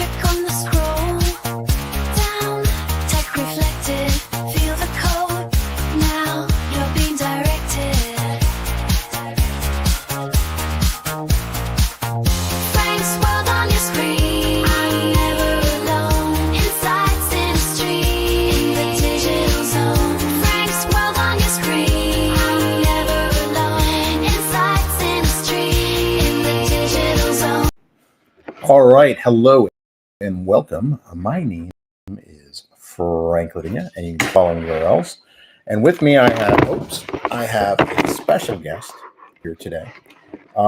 trick on the scroll. Down, tech reflected. Feel the code. Now you're being directed. Frank's world on your screen. I'm never alone. Insights in a stream. In the digital zone. Frank's world on your screen. I'm never alone. Insights in a stream. In the digital zone. All right, hello and welcome. My name is Frank Lydia, and you can follow me where else. And with me, I have a special guest here today.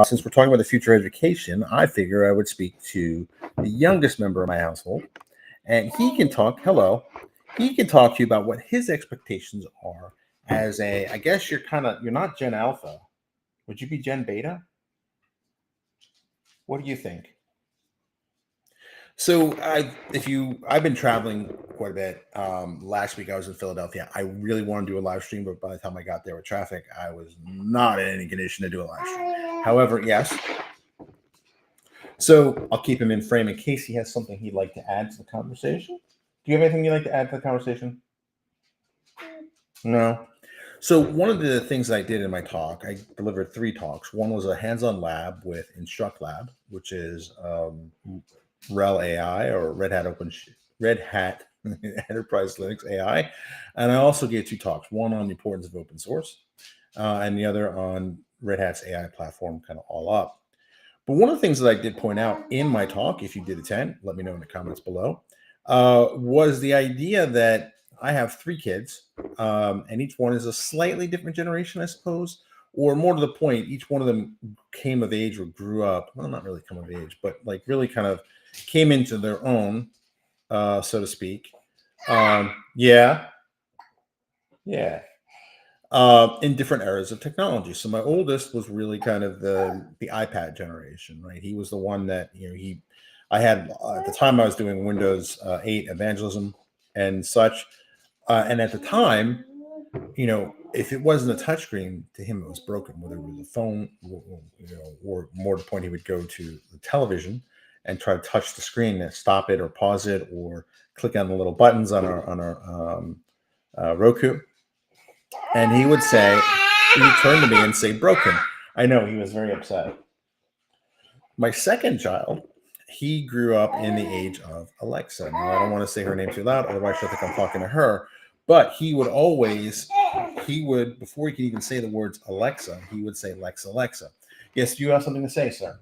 Since we're talking about the future of education, I figure I would speak to the youngest member of my household, and he can talk. Hello, he can talk to you about what his expectations are as a. I guess you're not Gen Alpha. Would you be Gen Beta? What do you think? So I've been traveling quite a bit. Last week I was in Philadelphia. I really wanted to do a live stream, but by the time I got there with traffic, I was not in any condition to do a live stream. However, yes. So I'll keep him in frame in case he has something he'd like to add to the conversation. Do you have anything you'd like to add to the conversation? No. So one of the things I did in my talk, I delivered 3 talks. One was a hands-on lab with Instruct Lab, which is RHEL AI or Red Hat Enterprise Linux AI. And I also gave 2 talks, one on the importance of open source and the other on Red Hat's AI platform, kind of all up. But one of the things that I did point out in my talk, if you did attend, let me know in the comments below, was the idea that I have 3 kids, and each one is a slightly different generation, I suppose, or more to the point, each one of them came of age or grew up. Well, not really come of age, but like really kind of came into their own, so to speak. In different eras of technology. So my oldest was really kind of the iPad generation, right? He was the one that I had at the time I was doing Windows 8 evangelism and such. And at the time, if it wasn't a touchscreen, to him it was broken. Whether it was a phone, or more to the point, he would go to the television and try to touch the screen and stop it or pause it or click on the little buttons on our Roku. And he would turn to me and say, "Broken." I know, he was very upset. My second child, he grew up in the age of Alexa. Now, I don't want to say her name too loud, otherwise she'll think I'm talking to her. But he would, before he could even say the words Alexa, he would say, "Lex, Alexa." Yes, do you have something to say, sir?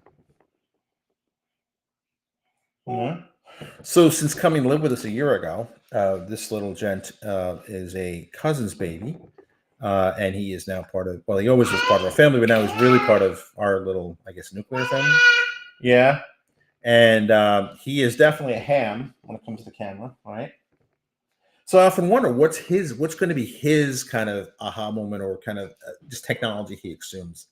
Mm-hmm. So since coming to live with us a year ago, this little gent is a cousin's baby. And he is now he always was part of our family, but now he's really part of our little, I guess, nuclear family. Yeah. And he is definitely a ham when it comes to the camera, right? So I often wonder what's going to be his kind of aha moment or kind of just technology he assumes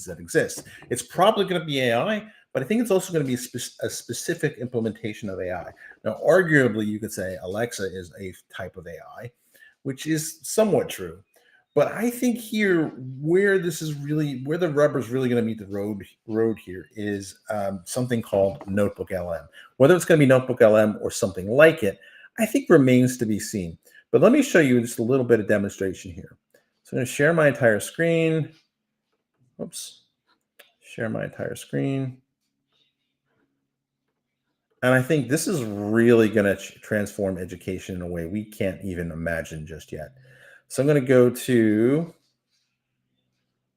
that exists. It's probably going to be AI, but I think it's also going to be a specific implementation of AI. Now, arguably, you could say Alexa is a type of AI, which is somewhat true. But I think here, where the rubber's really going to meet the road here is something called NotebookLM. Whether it's going to be NotebookLM or something like it, I think remains to be seen. But let me show you just a little bit of demonstration here. So I'm going to share my entire screen. Oops. Share my entire screen. And I think this is really going to transform education in a way we can't even imagine just yet. So I'm going to go to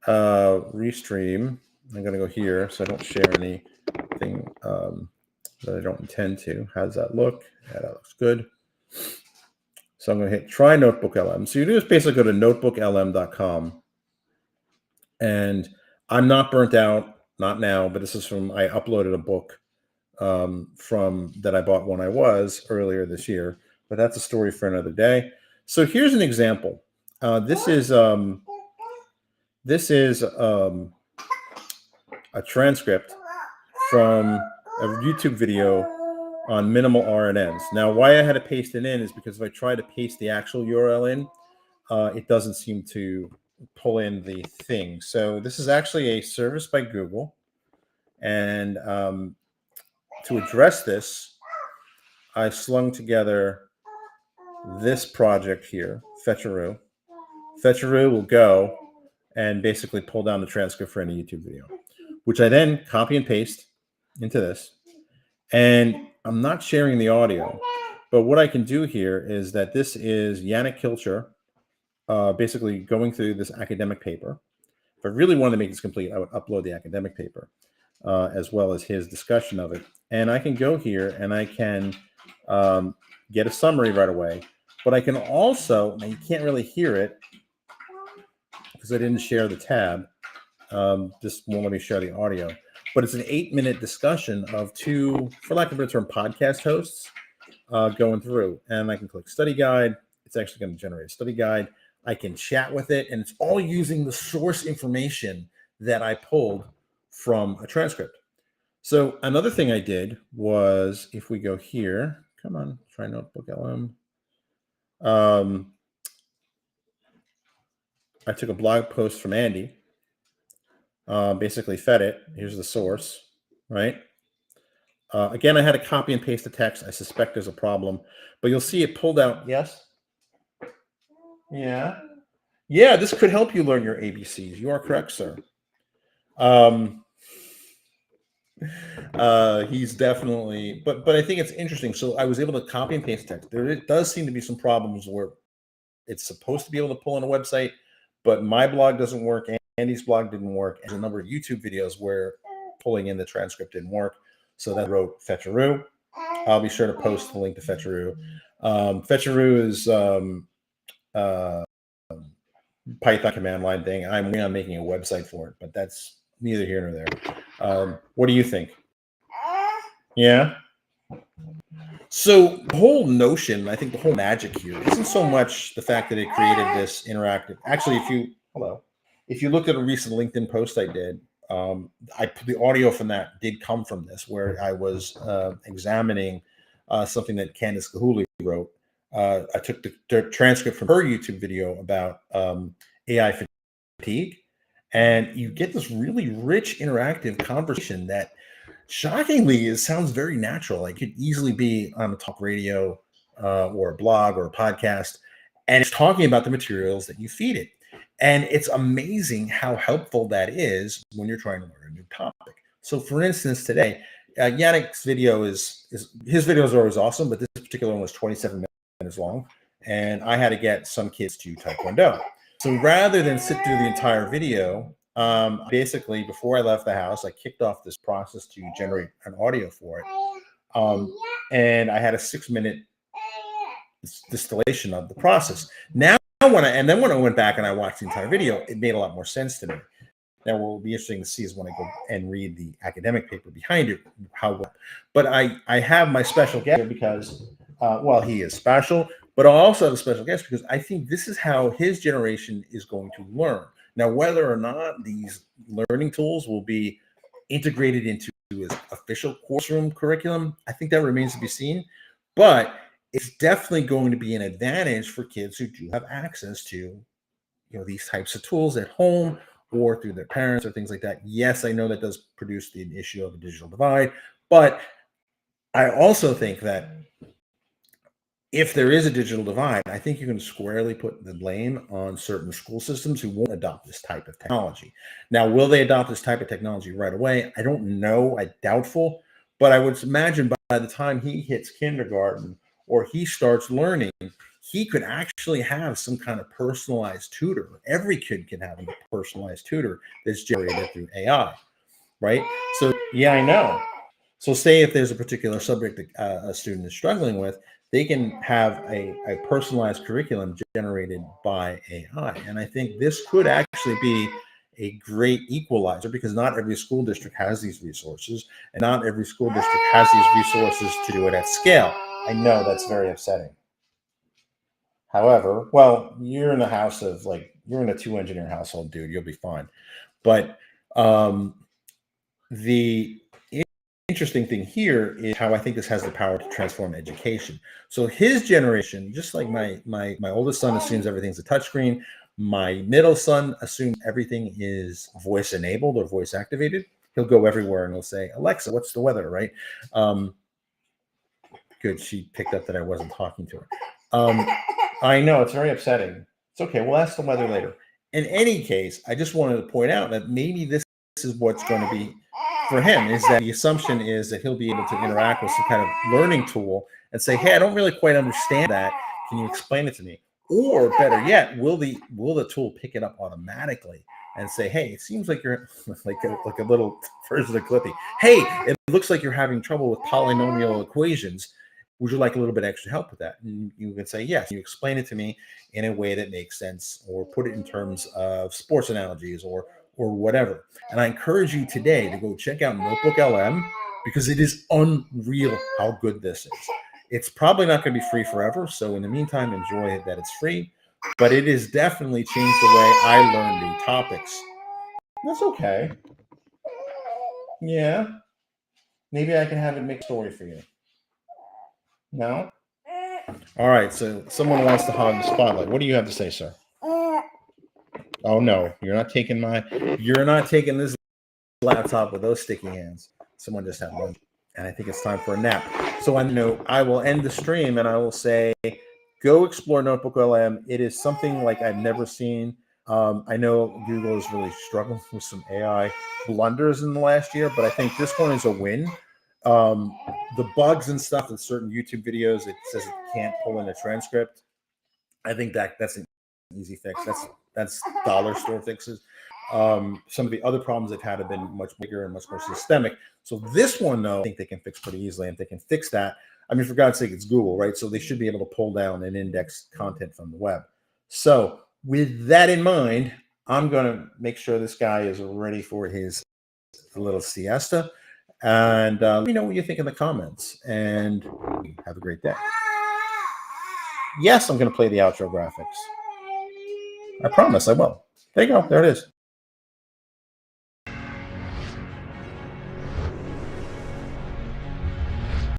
Restream. I'm going to go here so I don't share anything that I don't intend to. How does that look? Yeah, that looks good. So I'm going to hit try NotebookLM. So you do is basically go to notebooklm.com. And I'm not burnt out, not now, but this is I uploaded a book from that I bought when I was earlier this year. But that's a story for another day. So here's an example. This is a transcript from a YouTube video on minimal RNNs. Now, why I had to paste it in is because if I try to paste the actual URL in, it doesn't seem to pull in the thing. So this is actually a service by Google. And to address this, I slung together this project here, Fetcheroo. Fetcheroo will go and basically pull down the transcript for any YouTube video, which I then copy and paste into this. And I'm not sharing the audio, but what I can do here is that this is Yannick Kilcher basically going through this academic paper. If I really wanted to make this complete, I would upload the academic paper as well as his discussion of it. And I can go here and I can get a summary right away. But I can also, now you can't really hear it because I didn't share the tab. This won't let me share the audio. But it's an 8-minute discussion of two, for lack of a better term, podcast hosts going through. And I can click study guide. It's actually going to generate a study guide. I can chat with it, and it's all using the source information that I pulled from a transcript. So another thing I did was, if we go here, come on, try NotebookLM. I took a blog post from Andy, basically fed it. Here's the source, right? Again, I had to copy and paste the text. I suspect there's a problem, but you'll see it pulled out. Yes? Yeah. Yeah, this could help you learn your ABCs. You are correct, sir. He's definitely, but I think it's interesting. So I was able to copy and paste text. There does seem to be some problems where it's supposed to be able to pull on a website, but my blog doesn't work. Andy's blog didn't work. And a number of YouTube videos where pulling in the transcript didn't work. So that wrote Fetcheroo. I'll be sure to post the link to Fetcheroo. Fetcheroo is Python command line thing. I'm making a website for it, but that's neither here nor there. What do you think? Yeah. So the whole notion, I think the whole magic here isn't so much the fact that it created this interactive. Actually, if you look at a recent LinkedIn post I did, the audio from that did come from this, where I was examining something that Candace Kahuli wrote. I took the transcript from her YouTube video about AI fatigue, and you get this really rich interactive conversation that shockingly it sounds very natural. Like it could easily be on a talk radio or a blog or a podcast, and it's talking about the materials that you feed it. And it's amazing how helpful that is when you're trying to learn a new topic. So for instance, today, Yannick's video his videos are always awesome, but this particular one was 27 minutes long, and I had to get some kids to Taekwondo. So rather than sit through the entire video, basically before I left the house, I kicked off this process to generate an audio for it, and I had a 6-minute distillation of the process. Now, when I went back and I watched the entire video, it made a lot more sense to me. Now, what will be interesting to see is when I go and read the academic paper behind it, but I have my special guest here because, he is special, but I also have a special guest because I think this is how his generation is going to learn. Now, whether or not these learning tools will be integrated into his official course room curriculum, I think that remains to be seen, but it's definitely going to be an advantage for kids who do have access to, these types of tools at home or through their parents or things like that. Yes, I know that does produce the issue of a digital divide, but I also think that if there is a digital divide, I think you can squarely put the blame on certain school systems who won't adopt this type of technology. Now, will they adopt this type of technology right away? I don't know. I doubtful, but I would imagine by the time he hits kindergarten or he starts learning, he could actually have some kind of personalized tutor. Every kid can have a personalized tutor that's generated through AI, right? So, yeah, I know. So say if there's a particular subject that a student is struggling with, they can have a personalized curriculum generated by AI. And I think this could actually be a great equalizer because not every school district has these resources, and not every school district has these resources to do it at scale. I know that's very upsetting. However, you're in a house of you're in a 2-engineer household, dude. You'll be fine. But the interesting thing here is how I think this has the power to transform education. So his generation, just like my oldest son assumes everything's a touchscreen, my middle son assumes everything is voice enabled or voice activated. He'll go everywhere and he'll say, "Alexa, what's the weather?" Right? Go Good. She picked up that I wasn't talking to her. I know it's very upsetting. It's okay. We'll ask the weather later. In any case, I just wanted to point out that maybe this is what's going to be for him, is that the assumption is that he'll be able to interact with some kind of learning tool and say, hey, I don't really quite understand that. Can you explain it to me? Or better yet, will the tool pick it up automatically and say, hey, it seems like you're like a little version of Clippy. Hey, it looks like you're having trouble with polynomial equations. Would you like a little bit extra help with that? And you can say, yes. You explain it to me in a way that makes sense, or put it in terms of sports analogies or whatever. And I encourage you today to go check out NotebookLM, because it is unreal how good this is. It's probably not going to be free forever. So in the meantime, enjoy it that it's free, but it has definitely changed the way I learn the topics. That's okay. Yeah. Maybe I can have it make a story for you. No? All right. So someone wants to hog the spotlight. What do you have to say, sir? Oh no, you're not taking this laptop with those sticky hands. Someone just had lunch, and I think it's time for a nap. So I will end the stream and I will say, go explore NotebookLM. It is something like I've never seen. I know Google has really struggled with some AI blunders in the last year, but I think this one is a win. The bugs and stuff in certain YouTube videos, it says it can't pull in a transcript. I think that's an easy fix. That's dollar store fixes. Some of the other problems they've had have been much bigger and much more systemic. So this one, though, I think they can fix pretty easily. And if they can fix that, I mean, for God's sake, it's Google, right? So they should be able to pull down and index content from the web. So with that in mind, I'm going to make sure this guy is ready for his little siesta. And let me know what you think in the comments. And have a great day. Yes, I'm going to play the outro graphics. I promise I will. There you go. There it is.